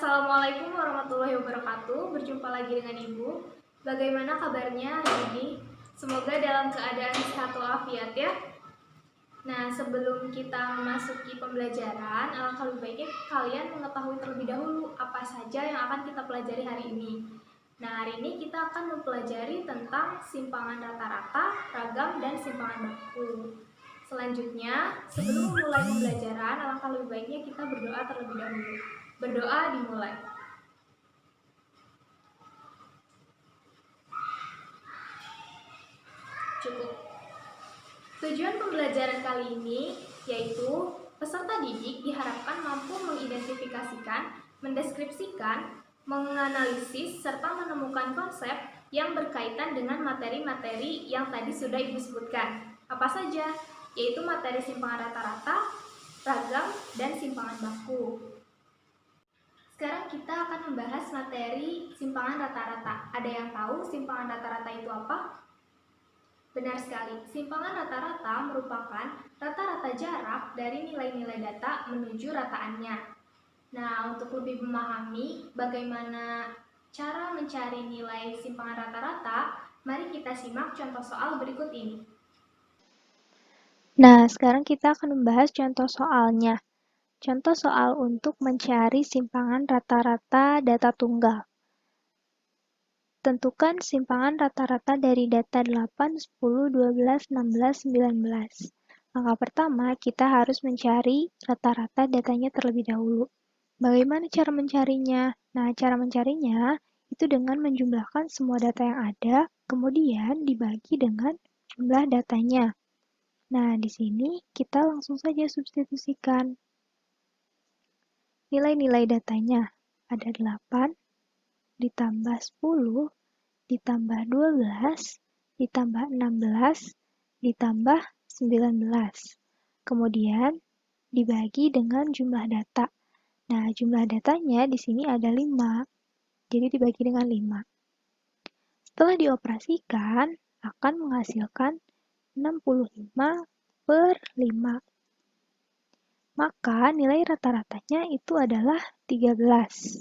Assalamualaikum warahmatullahi wabarakatuh. Berjumpa lagi dengan Ibu. Bagaimana kabarnya hari ini? Semoga dalam keadaan sehat walafiat ya. Nah, sebelum kita memasuki pembelajaran, alangkah lebih baiknya kalian mengetahui terlebih dahulu apa saja yang akan kita pelajari hari ini. Nah, hari ini kita akan mempelajari tentang simpangan rata-rata, ragam, dan simpangan baku. Selanjutnya, sebelum memulai pembelajaran, alangkah lebih baiknya kita berdoa terlebih dahulu. Berdoa dimulai. Cukup. Tujuan pembelajaran kali ini yaitu peserta didik diharapkan mampu mengidentifikasikan, mendeskripsikan, menganalisis, serta menemukan konsep yang berkaitan dengan materi-materi yang tadi sudah Ibu sebutkan. Apa saja? Yaitu materi simpangan rata-rata, ragam, dan simpangan baku. Sekarang kita akan membahas materi simpangan rata-rata. Ada yang tahu simpangan rata-rata itu apa? Benar sekali, simpangan rata-rata merupakan rata-rata jarak dari nilai-nilai data menuju rataannya. Nah, untuk lebih memahami bagaimana cara mencari nilai simpangan rata-rata, mari kita simak contoh soal berikut ini. Nah, sekarang kita akan membahas contoh soalnya. Contoh soal untuk mencari simpangan rata-rata data tunggal. Tentukan simpangan rata-rata dari data 8, 10, 12, 16, 19. Langkah pertama, kita harus mencari rata-rata datanya terlebih dahulu. Bagaimana cara mencarinya? Nah, cara mencarinya itu dengan menjumlahkan semua data yang ada, kemudian dibagi dengan jumlah datanya. Nah, di sini kita langsung saja substitusikan. Nilai-nilai datanya ada 8, ditambah 10, ditambah 12, ditambah 16, ditambah 19. Kemudian dibagi dengan jumlah data. Nah, jumlah datanya di sini ada 5, jadi dibagi dengan 5. Setelah dioperasikan, akan menghasilkan 65 per 5. Maka nilai rata-ratanya itu adalah 13.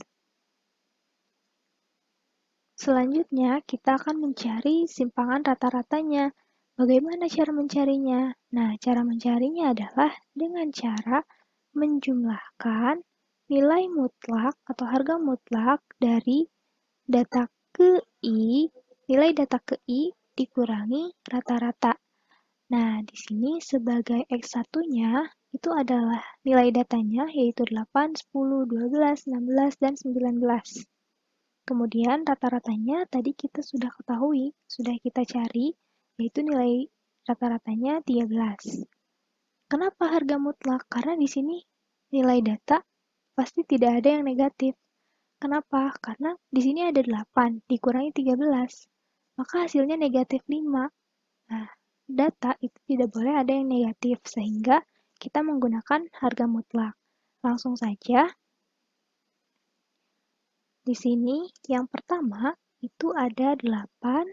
Selanjutnya, kita akan mencari simpangan rata-ratanya. Bagaimana cara mencarinya? Nah, cara mencarinya adalah dengan cara menjumlahkan nilai mutlak atau harga mutlak dari data ke I, nilai data ke I dikurangi rata-rata. Nah, di sini sebagai X1-nya itu adalah nilai datanya yaitu 8, 10, 12, 16, dan 19. Kemudian rata-ratanya tadi kita sudah ketahui, sudah kita cari, yaitu nilai rata-ratanya 13. Kenapa harga mutlak? Karena di sini nilai data pasti tidak ada yang negatif. Kenapa? Karena di sini ada 8 dikurangi 13, maka hasilnya negatif 5. Nah, data itu tidak boleh ada yang negatif, sehingga kita menggunakan harga mutlak. Langsung saja, di sini yang pertama itu ada 8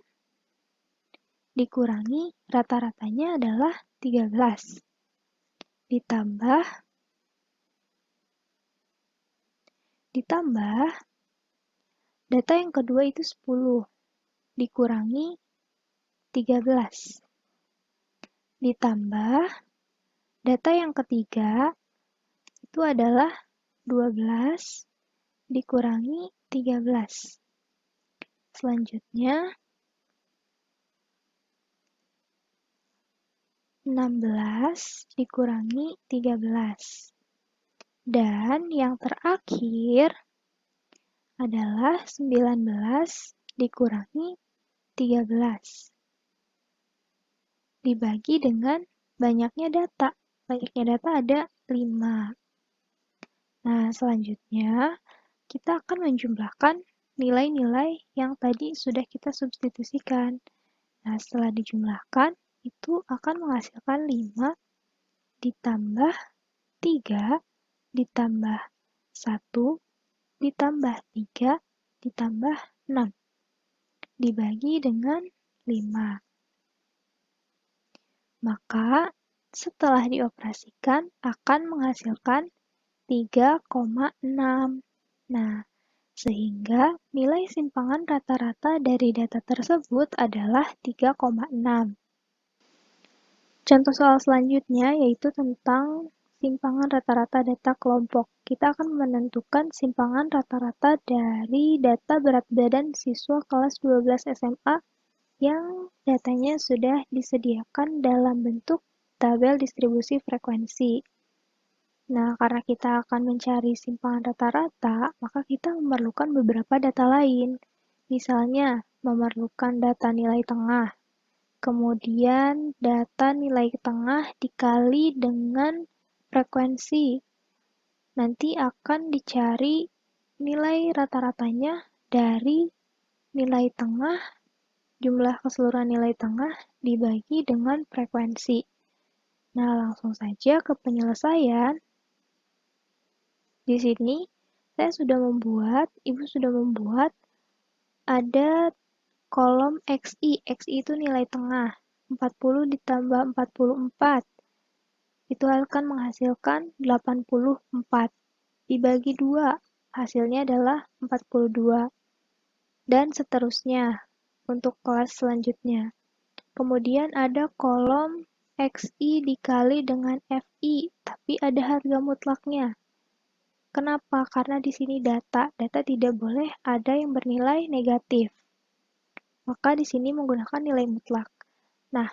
dikurangi rata-ratanya adalah 13. Ditambah data yang kedua itu 10 dikurangi 13. Ditambah data yang ketiga itu adalah 12 dikurangi 13. Selanjutnya 16 dikurangi 13. Dan yang terakhir adalah 19 dikurangi 13. Dibagi dengan banyaknya data. Banyaknya data ada 5. Nah, selanjutnya kita akan menjumlahkan nilai-nilai yang tadi sudah kita substitusikan. Nah, setelah dijumlahkan, itu akan menghasilkan 5 ditambah 3 ditambah 1 ditambah 3 ditambah 6. Dibagi dengan 5. Maka, setelah dioperasikan akan menghasilkan 3,6. Nah, sehingga nilai simpangan rata-rata dari data tersebut adalah 3,6. Contoh soal selanjutnya yaitu tentang simpangan rata-rata data kelompok. Kita akan menentukan simpangan rata-rata dari data berat badan siswa kelas 12 SMA yang datanya sudah disediakan dalam bentuk tabel distribusi frekuensi. Nah, karena kita akan mencari simpangan rata-rata, maka kita memerlukan beberapa data lain. Misalnya, memerlukan data nilai tengah, kemudian data nilai tengah dikali dengan frekuensi. Nanti akan dicari nilai rata-ratanya dari nilai tengah, jumlah keseluruhan nilai tengah dibagi dengan frekuensi. Nah, langsung saja ke penyelesaian. Di sini Ibu sudah membuat ada kolom XI. XI itu nilai tengah. 40 ditambah 44. Itu akan menghasilkan 84. Dibagi 2, hasilnya adalah 42. Dan seterusnya untuk kelas selanjutnya. Kemudian ada kolom XI dikali dengan FI, tapi ada harga mutlaknya. Kenapa? Karena di sini data tidak boleh ada yang bernilai negatif. Maka di sini menggunakan nilai mutlak. Nah,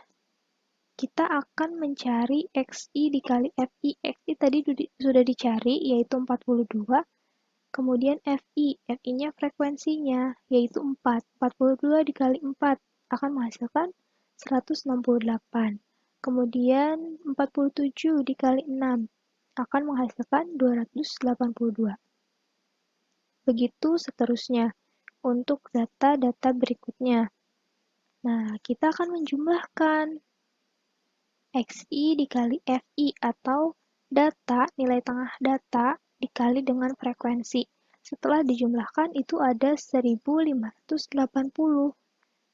kita akan mencari XI dikali FI. XI tadi sudah dicari, yaitu 42. Kemudian FI. FI-nya frekuensinya, yaitu 4. 42 dikali 4 akan menghasilkan 168. Kemudian 47 dikali 6 akan menghasilkan 282. Begitu seterusnya untuk data-data berikutnya. Nah, kita akan menjumlahkan XI dikali FI atau data, nilai tengah data dikali dengan frekuensi. Setelah dijumlahkan itu ada 1580.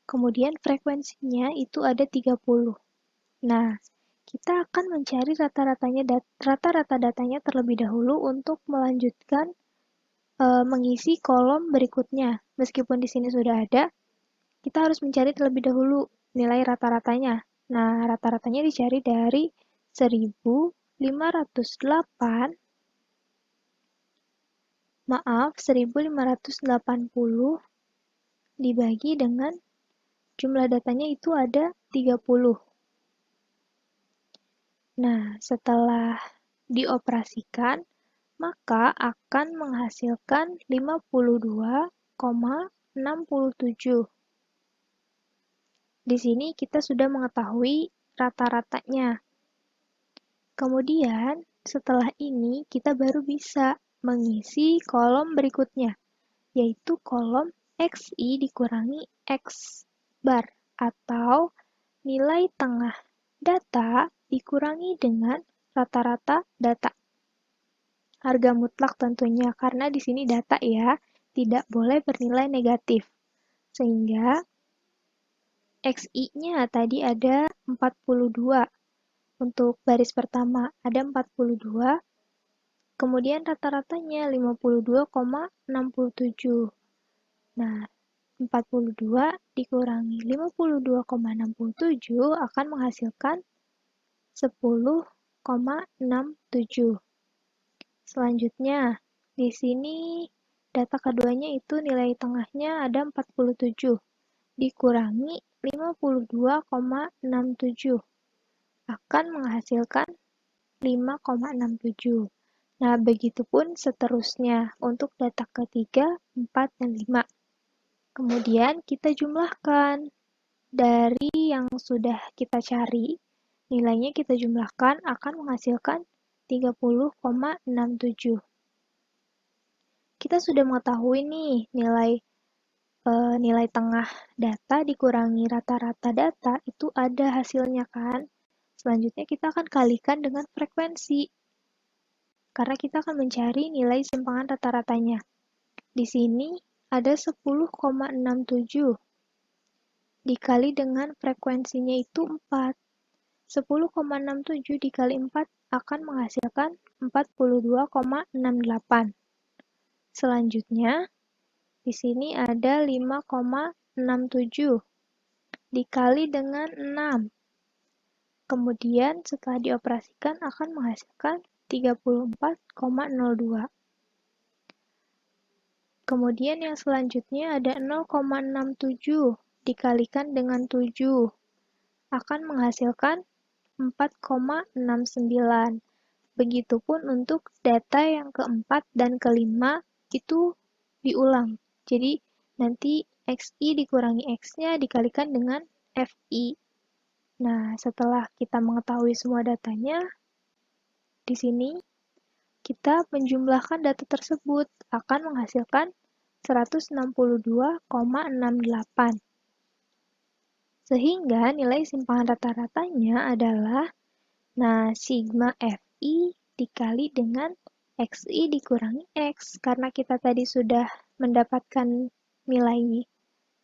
Kemudian frekuensinya itu ada 30. Nah, kita akan mencari rata-rata datanya terlebih dahulu untuk melanjutkan mengisi kolom berikutnya. Meskipun di sini sudah ada, kita harus mencari terlebih dahulu nilai rata-ratanya. Nah, rata-ratanya dicari dari 1580 dibagi dengan jumlah datanya itu ada 30. Nah, setelah dioperasikan, maka akan menghasilkan 52,67. Di sini kita sudah mengetahui rata-ratanya. Kemudian, setelah ini kita baru bisa mengisi kolom berikutnya, yaitu kolom XI dikurangi X bar atau nilai tengah data dikurangi dengan rata-rata data. Harga mutlak tentunya, karena di sini data ya, tidak boleh bernilai negatif. Sehingga XI-nya tadi ada 42. Untuk baris pertama ada 42. Kemudian rata-ratanya 52,67. Nah, 42 dikurangi 52,67 akan menghasilkan 10,67. Selanjutnya, di sini data keduanya itu nilai tengahnya ada 47. Dikurangi 52,67 akan menghasilkan 5,67. Nah, begitupun seterusnya untuk data ketiga, 4, dan 5. Kemudian kita jumlahkan. Dari yang sudah kita cari, nilainya kita jumlahkan akan menghasilkan 30,67. Kita sudah mengetahui nih nilai tengah data dikurangi rata-rata data itu ada hasilnya kan. Selanjutnya kita akan kalikan dengan frekuensi. Karena kita akan mencari nilai simpangan rata-ratanya. Di sini ada 10,67. Dikali dengan frekuensinya itu 4. 10,67 dikali 4 akan menghasilkan 42,68. Selanjutnya, di sini ada 5,67 dikali dengan 6. Kemudian setelah dioperasikan akan menghasilkan 34,02. Kemudian yang selanjutnya ada 0,67 dikalikan dengan 7 akan menghasilkan 4,69. Begitupun untuk data yang keempat dan kelima itu diulang. Jadi nanti XI dikurangi X-nya dikalikan dengan FI. Nah, setelah kita mengetahui semua datanya, di sini kita menjumlahkan data tersebut akan menghasilkan 162,68. Sehingga nilai simpangan rata-ratanya adalah sigma FI dikali dengan XI dikurangi X. Karena kita tadi sudah mendapatkan nilai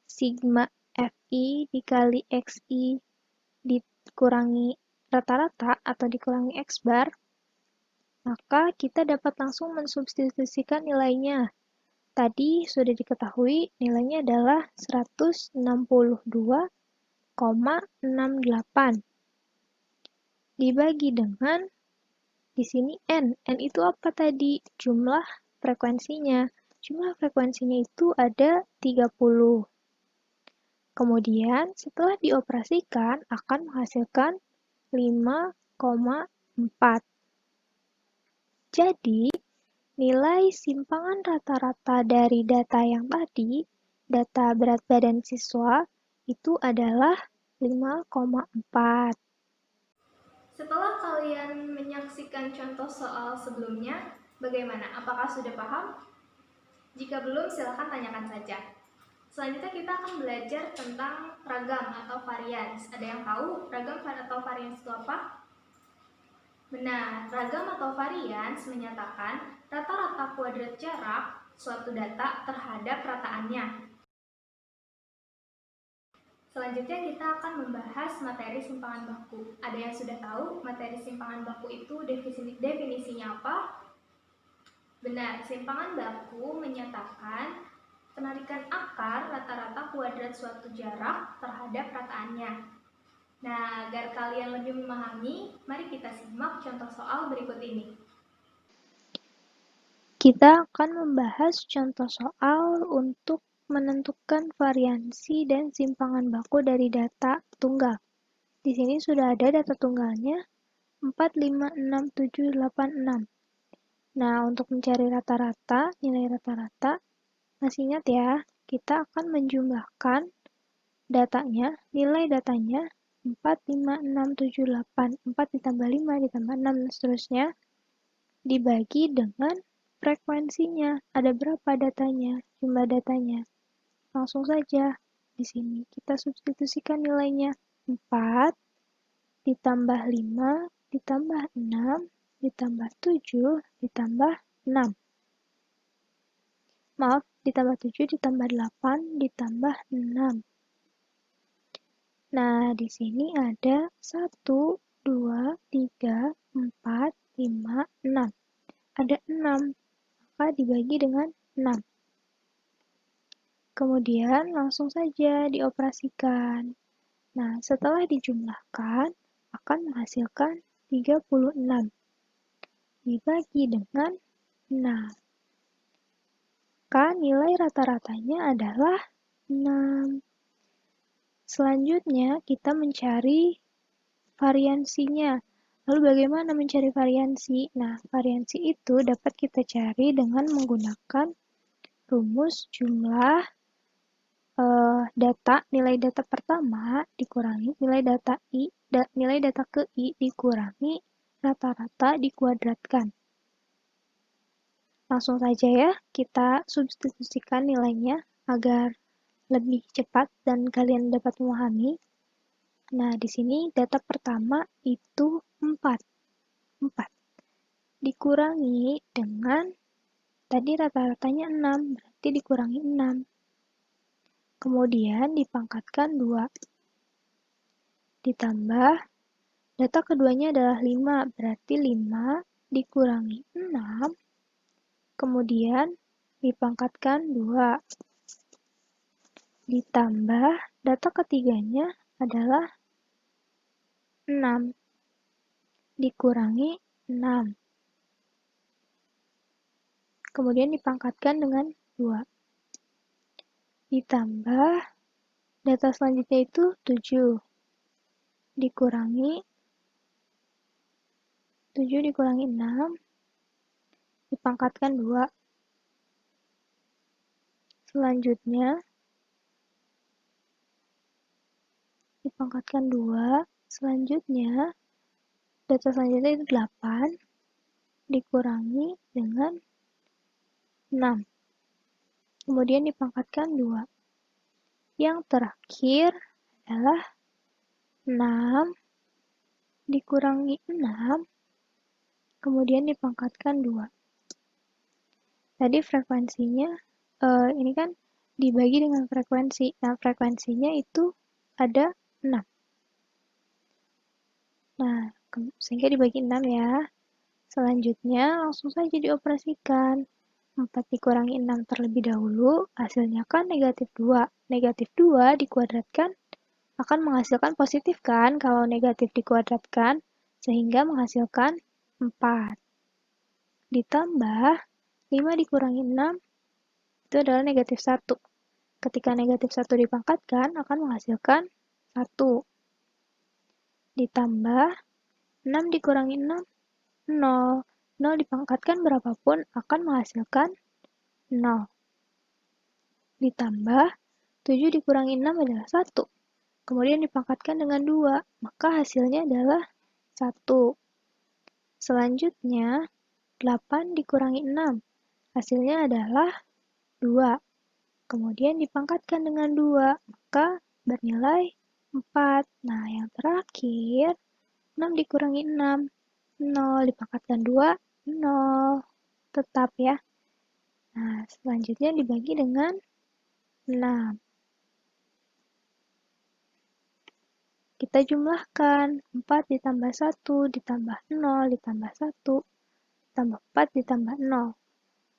sigma FI dikali XI dikurangi rata-rata atau dikurangi X bar, maka kita dapat langsung mensubstitusikan nilainya. Tadi sudah diketahui nilainya adalah 162,68 dibagi dengan di sini N. N itu apa tadi? Jumlah frekuensinya. Jumlah frekuensinya itu ada 30. Kemudian setelah dioperasikan akan menghasilkan 5,4. Jadi, nilai simpangan rata-rata dari data yang tadi, data berat badan siswa, itu adalah 5,4. Setelah kalian menyaksikan contoh soal sebelumnya, bagaimana? Apakah sudah paham? Jika belum, silakan tanyakan saja. Selanjutnya kita akan belajar tentang ragam atau varians. Ada yang tahu ragam atau varians itu apa? Benar, ragam atau varians menyatakan rata-rata kuadrat jarak suatu data terhadap rataannya. Selanjutnya kita akan membahas materi simpangan baku. Ada yang sudah tahu materi simpangan baku itu definisinya apa? Benar, simpangan baku menyatakan penarikan akar rata-rata kuadrat suatu jarak terhadap rataannya. Nah, agar kalian lebih memahami, mari kita simak contoh soal berikut ini. Kita akan membahas contoh soal untuk menentukan variansi dan simpangan baku dari data tunggal. Di sini sudah ada data tunggalnya 4, 5, 6, 7, 8, 6. Nah, untuk mencari rata-rata, nilai rata-rata, masih ingat ya, kita akan menjumlahkan datanya, nilai datanya 4, 5, 6, 7, 8, 4 ditambah 5 ditambah 6, dan seterusnya, dibagi dengan frekuensinya. Ada berapa datanya, jumlah datanya. Langsung saja, di sini kita substitusikan nilainya. 4 ditambah 5 ditambah 6 ditambah 7 ditambah 6. Maaf, ditambah 7 ditambah 8 ditambah 6. Nah, di sini ada 1, 2, 3, 4, 5, 6. Ada 6, maka dibagi dengan 6. Kemudian langsung saja dioperasikan. Nah, setelah dijumlahkan, akan menghasilkan 36 dibagi dengan 6. Maka nilai rata-ratanya adalah 6. Selanjutnya, kita mencari variansinya. Lalu bagaimana mencari variansi? Nah, variansi itu dapat kita cari dengan menggunakan rumus jumlah data, nilai data pertama dikurangi nilai data ke I dikurangi rata-rata dikuadratkan. Langsung saja ya, kita substitusikan nilainya agar lebih cepat dan kalian dapat memahami. Nah, di sini data pertama itu 4. 4. Dikurangi dengan, tadi rata-ratanya 6, berarti dikurangi 6. Kemudian dipangkatkan 2. Ditambah, data keduanya adalah 5, berarti 5 dikurangi 6. Kemudian dipangkatkan 2. Ditambah data ketiganya adalah 6. Dikurangi 6. Kemudian dipangkatkan dengan 2. Ditambah data selanjutnya itu 7. Dikurangi 7 dikurangi 6. Dipangkatkan 2. Selanjutnya dipangkatkan 2. Selanjutnya data selanjutnya itu 8 dikurangi dengan 6. Kemudian dipangkatkan 2. Yang terakhir adalah 6 dikurangi 6, kemudian dipangkatkan 2. Tadi frekuensinya, ini kan dibagi dengan frekuensi. Nah, frekuensinya itu ada 6. Nah, sehingga dibagi 6 ya. Selanjutnya langsung saja dioperasikan. 4 dikurangi 6 terlebih dahulu, hasilnya kan negatif 2. Negatif 2 dikuadratkan akan menghasilkan positif kan kalau negatif dikuadratkan, sehingga menghasilkan 4. Ditambah 5 dikurangi 6 itu adalah negatif 1. Ketika negatif 1 dipangkatkan akan menghasilkan 1. Ditambah 6 dikurangi 6, 0. 0 dipangkatkan berapapun akan menghasilkan 0. Ditambah 7 dikurangi 6 adalah 1. Kemudian dipangkatkan dengan 2, maka hasilnya adalah 1. Selanjutnya 8 dikurangi 6, hasilnya adalah 2. Kemudian dipangkatkan dengan 2, maka bernilai 4. Nah, yang terakhir 6 dikurangi 6, 0 dipangkatkan 2, 0. Tetap ya. Nah, selanjutnya dibagi dengan 6. Kita jumlahkan 4 ditambah 1 ditambah 0 ditambah 1 tambah 4 ditambah 0.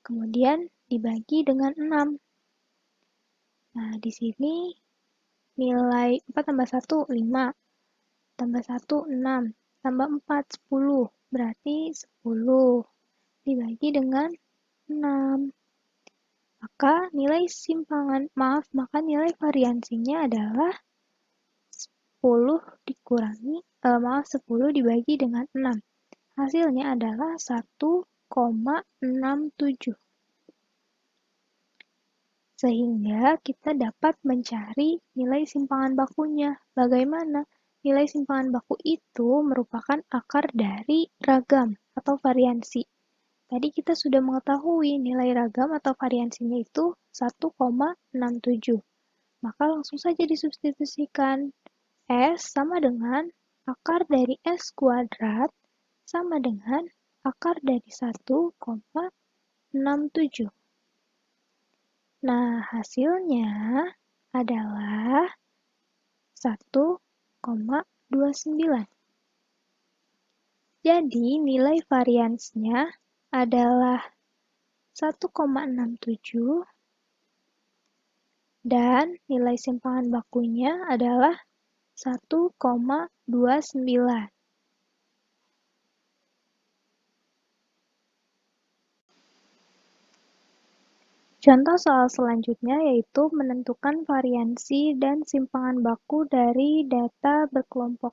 Kemudian dibagi dengan 6. Nah, di sini nilai 4 tambah 1, 5. Tambah 1, 6. Tambah 4, 10. Berarti 10. Dibagi dengan 6. Maka nilai variansinya adalah 10 dibagi dengan 6. Hasilnya adalah 1,67. Sehingga kita dapat mencari nilai simpangan bakunya. Bagaimana? Nilai simpangan baku itu merupakan akar dari ragam atau variansi. Tadi kita sudah mengetahui nilai ragam atau variansinya itu 1,67. Maka langsung saja disubstitusikan. S sama dengan akar dari S kuadrat sama dengan akar dari 1,67. Nah, hasilnya adalah 1,29. Jadi, nilai variansnya adalah 1,67 dan nilai simpangan bakunya adalah 1,29. Contoh soal selanjutnya yaitu menentukan variansi dan simpangan baku dari data berkelompok.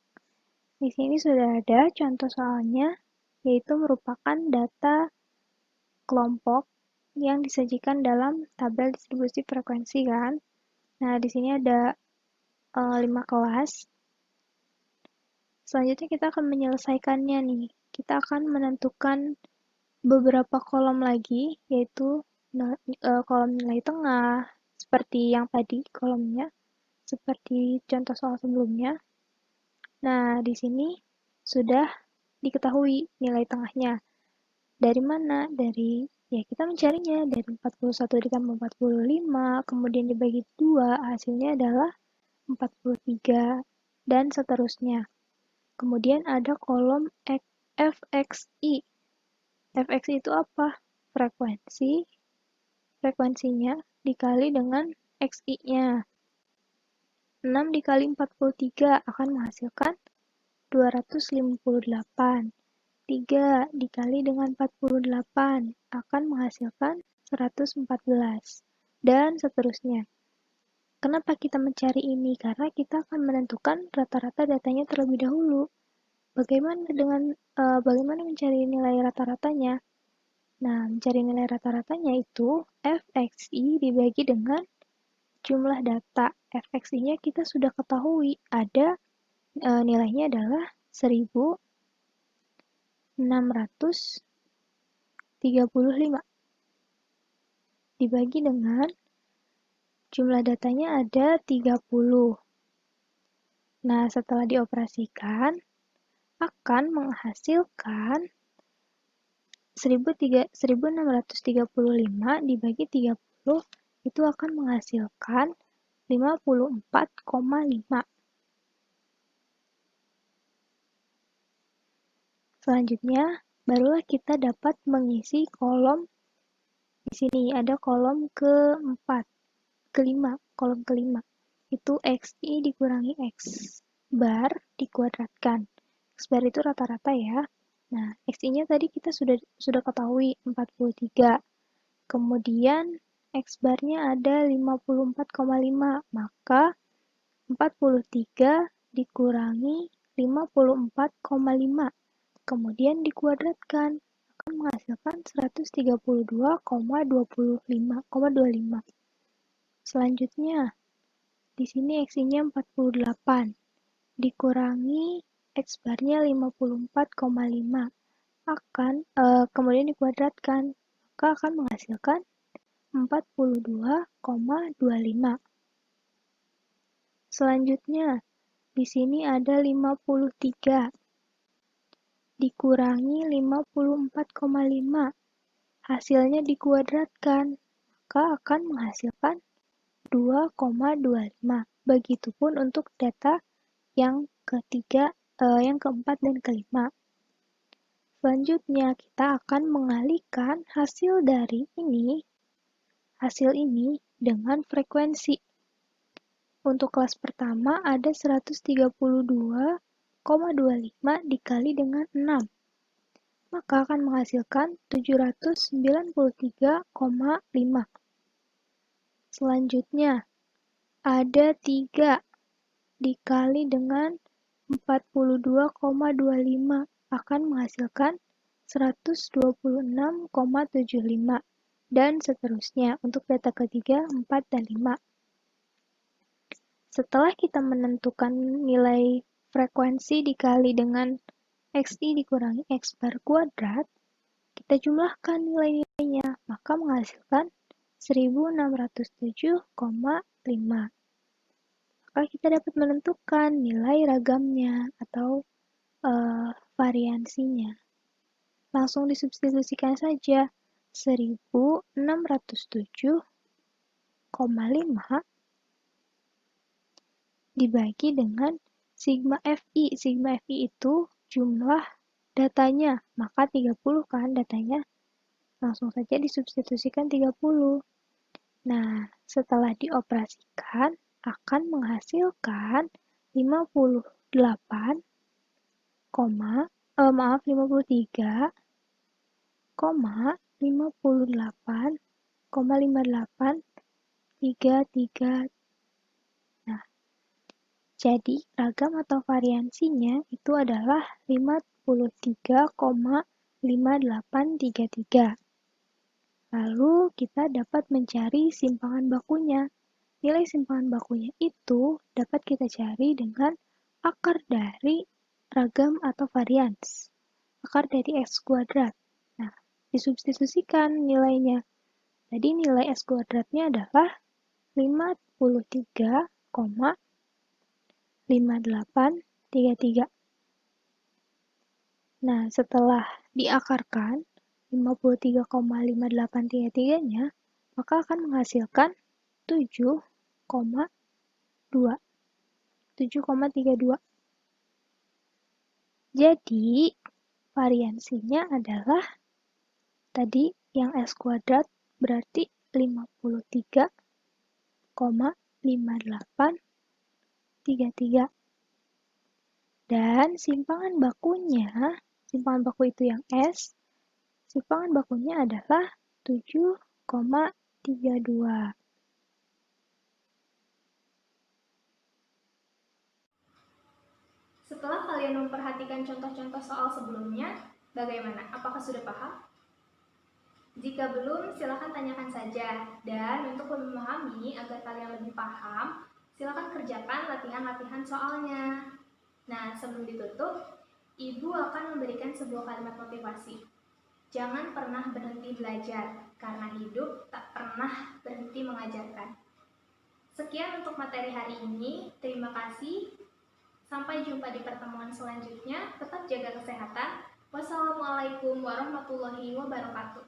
Di sini sudah ada contoh soalnya, yaitu merupakan data kelompok yang disajikan dalam tabel distribusi frekuensi kan. Nah, di sini ada 5 kelas. Selanjutnya kita akan menyelesaikannya nih. Kita akan menentukan beberapa kolom lagi, yaitu kolom nilai tengah, seperti yang tadi kolomnya, seperti contoh soal sebelumnya. Nah, di sini sudah diketahui nilai tengahnya. Dari mana? Ya kita mencarinya dari 41 ditambah 45, kemudian dibagi 2, hasilnya adalah 43, dan seterusnya. Kemudian ada kolom FXI. FXI itu apa? Frekuensi frekuensinya dikali dengan XI-nya. 6 dikali 43 akan menghasilkan 258. 3 dikali dengan 48 akan menghasilkan 114. Dan seterusnya. Kenapa kita mencari ini? Karena kita akan menentukan rata-rata datanya terlebih dahulu. Bagaimana mencari nilai rata-ratanya? Nah, mencari nilai rata-ratanya itu fxi dibagi dengan jumlah data. Fxi-nya kita sudah ketahui, ada nilainya adalah 1635 dibagi dengan jumlah datanya ada 30. Nah, setelah dioperasikan akan menghasilkan 1635 dibagi 30 itu akan menghasilkan 54,5. Selanjutnya, barulah kita dapat mengisi kolom. Di sini ada kolom kolom kelima. Itu XI dikurangi X bar dikuadratkan. X bar itu rata-rata ya. Nah, XI-nya tadi kita sudah ketahui 43. Kemudian X bar-nya ada 54,5, maka 43 dikurangi 54,5 kemudian dikuadratkan akan menghasilkan 132,25. Selanjutnya, di sini X-nya 48 dikurangi X bar-nya 54,5 kemudian dikuadratkan maka akan menghasilkan 42,25. Selanjutnya, di sini ada 53 dikurangi 54,5. Hasilnya dikuadratkan, maka akan menghasilkan 2,25. Begitupun untuk data yang keempat dan kelima. Selanjutnya, kita akan mengalihkan hasil ini dengan frekuensi. Untuk kelas pertama ada 132,25 dikali dengan 6. Maka akan menghasilkan 793,5. Selanjutnya, ada 3 dikali dengan 42,25 akan menghasilkan 126,75 dan seterusnya untuk data ketiga, 4, dan 5. Setelah kita menentukan nilai frekuensi dikali dengan XI dikurangi X bar kuadrat, kita jumlahkan nilai-nilainya, maka menghasilkan 1607,5. Maka kita dapat menentukan nilai ragamnya atau variansinya. Langsung disubstitusikan saja 1607,5 dibagi dengan sigma FI. Sigma FI itu jumlah datanya, maka 30 kan datanya. Langsung saja disubstitusikan 30. Nah, setelah dioperasikan akan menghasilkan 53,58,58,33. Nah, jadi ragam atau variansinya itu adalah 53,5833. Lalu kita dapat mencari simpangan bakunya. Nilai simpangan bakunya itu dapat kita cari dengan akar dari ragam atau varians. Akar dari X kuadrat. Nah, disubstitusikan nilainya. Jadi nilai X kuadratnya adalah 53,5833. Nah, setelah diakarkan 53,5833-nya, maka akan menghasilkan 7,32. Jadi, variansinya adalah tadi yang S kuadrat berarti 53,5833. Dan simpangan baku itu yang S, simpangan bakunya adalah 7,32. Setelah kalian memperhatikan contoh-contoh soal sebelumnya, bagaimana? Apakah sudah paham? Jika belum, silakan tanyakan saja. Dan untuk memahami agar kalian lebih paham, silakan kerjakan latihan-latihan soalnya. Nah, sebelum ditutup, Ibu akan memberikan sebuah kalimat motivasi. Jangan pernah berhenti belajar, karena hidup tak pernah berhenti mengajarkan. Sekian untuk materi hari ini. Terima kasih. Sampai jumpa di pertemuan selanjutnya. Tetap jaga kesehatan. Wassalamualaikum warahmatullahi wabarakatuh.